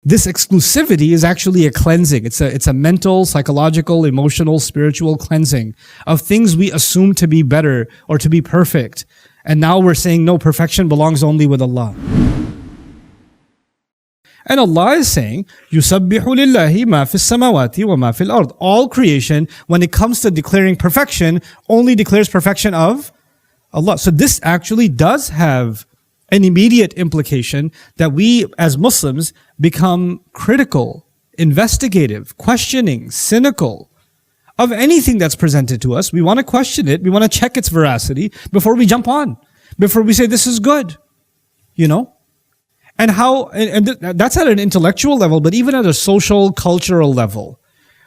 This exclusivity is actually a cleansing. It's a mental, psychological, emotional, spiritual cleansing of things we assume to be better or to be perfect. And now we're saying, no, perfection belongs only with Allah. And Allah is saying, يُسَبِّحُ لِلَّهِ مَا فِي السَّمَاوَاتِ وَمَا فِي الْأَرْضِ. All creation, when it comes to declaring perfection, only declares perfection of Allah. So this actually does have an immediate implication that we as Muslims become critical, investigative, questioning, cynical of anything that's presented to us. We want to question it. We want to check its veracity before we jump on, before we say this is good, And that's at an intellectual level, but even at a social, cultural level.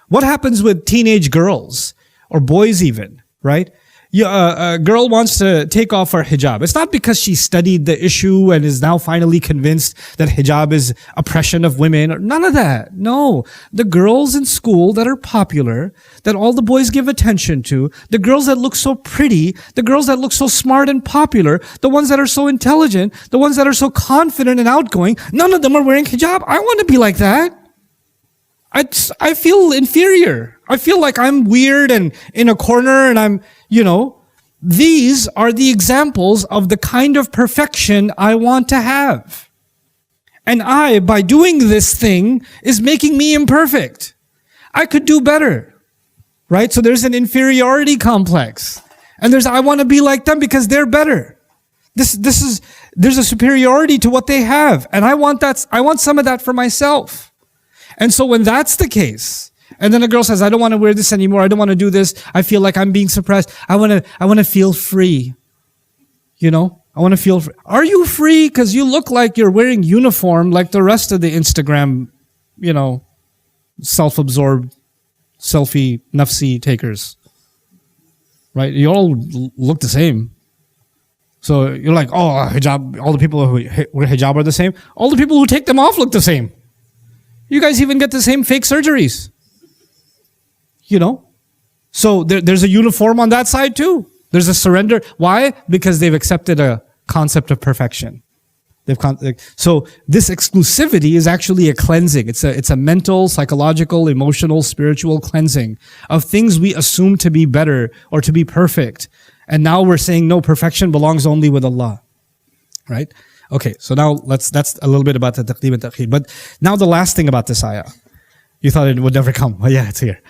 What happens with teenage girls or boys even, right? A girl wants to take off her hijab. It's not because she studied the issue and is now finally convinced that hijab is oppression of women. None of that. No. The girls in school that are popular, that all the boys give attention to, the girls that look so pretty, the girls that look so smart and popular, the ones that are so intelligent, the ones that are so confident and outgoing, none of them are wearing hijab. I want to be like that. I feel inferior. I feel like I'm weird and in a corner and I'm, these are the examples of the kind of perfection I want to have. And by doing this thing, is making me imperfect. I could do better, right? So there's an inferiority complex. And I want to be like them because they're better. There's a superiority to what they have. And I want some of that for myself. And so when that's the case, and then a girl says, I don't want to wear this anymore. I don't want to do this. I feel like I'm being suppressed. I want to feel free. I want to feel free. Are you free? Because you look like you're wearing uniform like the rest of the Instagram, self-absorbed, selfie, nafsi takers. Right? You all look the same. So you're like, oh, hijab, all the people who wear hijab are the same. All the people who take them off look the same. You guys even get the same fake surgeries. So there's a uniform on that side too. There's a surrender. Why? Because they've accepted a concept of perfection. So this exclusivity is actually a cleansing. It's a mental, psychological, emotional, spiritual cleansing of things we assume to be better or to be perfect. And now we're saying, no, perfection belongs only with Allah. Right? Okay, so now that's a little bit about the taqdeem and ta'khir. But now the last thing about this ayah. You thought it would never come. Well, yeah, it's here.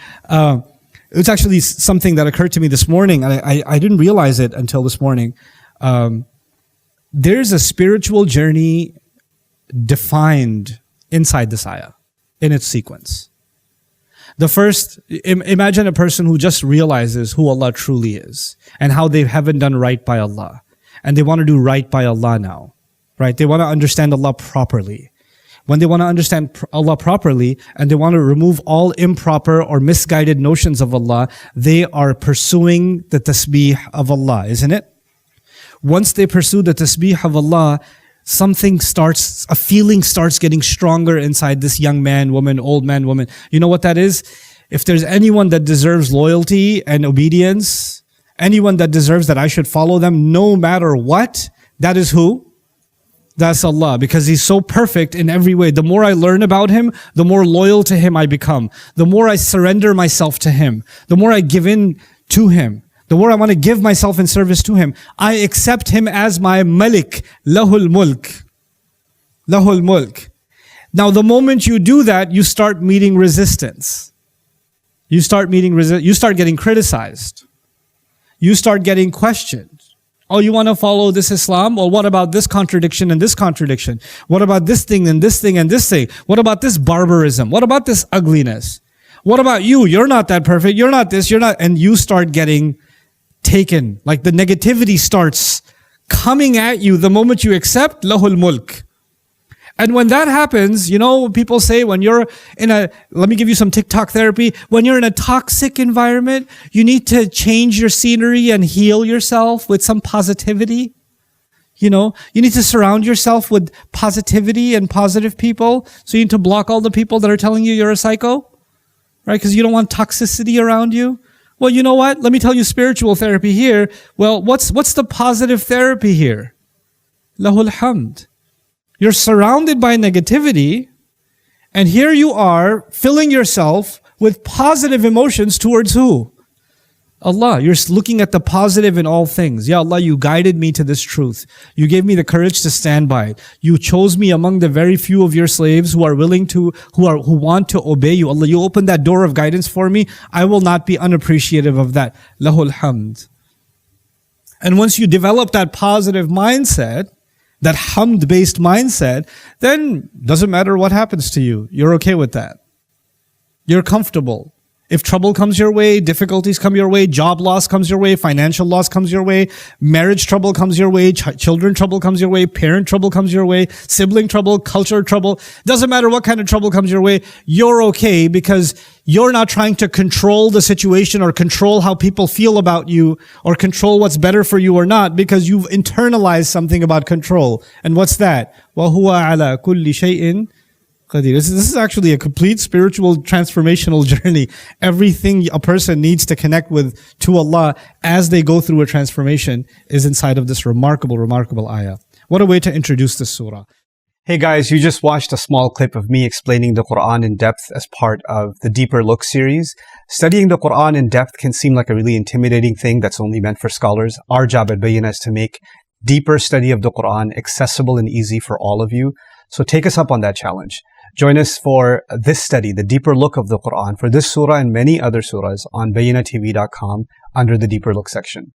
It's actually something that occurred to me this morning, and I didn't realize it until this morning. There's a spiritual journey defined inside this ayah, in its sequence. The first, imagine a person who just realizes who Allah truly is, and how they haven't done right by Allah. And they want to do right by Allah now. Right? They want to understand Allah properly. When they want to understand Allah properly and they want to remove all improper or misguided notions of Allah, they are pursuing the tasbih of Allah, isn't it? Once they pursue the tasbih of Allah, a feeling starts getting stronger inside this young man, woman, old man, woman. You know what that is? If there's anyone that deserves loyalty and obedience, anyone that deserves that I should follow them no matter what, that is who? That's Allah, because He's so perfect in every way. The more I learn about Him, the more loyal to Him I become. The more I surrender myself to Him. The more I give in to Him. The more I want to give myself in service to Him. I accept Him as my Malik. Lahul Mulk. Lahul Mulk. Now the moment you do that, you start meeting resistance. You start getting criticized. You start getting questioned. Oh, you want to follow this Islam? Well, what about this contradiction and this contradiction? What about this thing and this thing and this thing? What about this barbarism? What about this ugliness? What about you? You're not that perfect. You're not this. You're not. And you start getting taken. Like the negativity starts coming at you the moment you accept Lahul Mulk. And when that happens, people say when you're let me give you some TikTok therapy. When you're in a toxic environment, you need to change your scenery and heal yourself with some positivity. You need to surround yourself with positivity and positive people. So you need to block all the people that are telling you you're a psycho, right? Because you don't want toxicity around you. Well, you know what? Let me tell you spiritual therapy here. Well, what's the positive therapy here? Lahul Hamd. You're surrounded by negativity And here you are filling yourself with positive emotions towards who? Allah. You're looking at the positive in all things. Ya Allah, you guided me to this truth. You gave me the courage to stand by it. You chose me among the very few of your slaves who are willing to, who want to obey you. Allah, you opened that door of guidance for me. I will not be unappreciative of that. Lahul hamd. And once you develop that positive mindset, that hamd-based mindset, then doesn't matter what happens to you. You're okay with that. You're comfortable. If trouble comes your way, difficulties come your way, job loss comes your way, financial loss comes your way, marriage trouble comes your way, children trouble comes your way, parent trouble comes your way, sibling trouble, culture trouble, doesn't matter what kind of trouble comes your way, you're okay because you're not trying to control the situation or control how people feel about you or control what's better for you or not because you've internalized something about control. And what's that? وَهُوَ عَلَى كُلِّ شَيْءٍ Qadir. This is actually a complete spiritual transformational journey. Everything a person needs to connect with to Allah as they go through a transformation is inside of this remarkable, remarkable ayah. What a way to introduce this surah. Hey guys, you just watched a small clip of me explaining the Quran in depth as part of the Deeper Look series. Studying the Quran in depth can seem like a really intimidating thing that's only meant for scholars. Our job at Bayyinah is to make deeper study of the Quran accessible and easy for all of you. So take us up on that challenge. Join us for this study, the deeper look of the Quran, for this surah and many other surahs on bayyinatv.com under the Deeper Look section.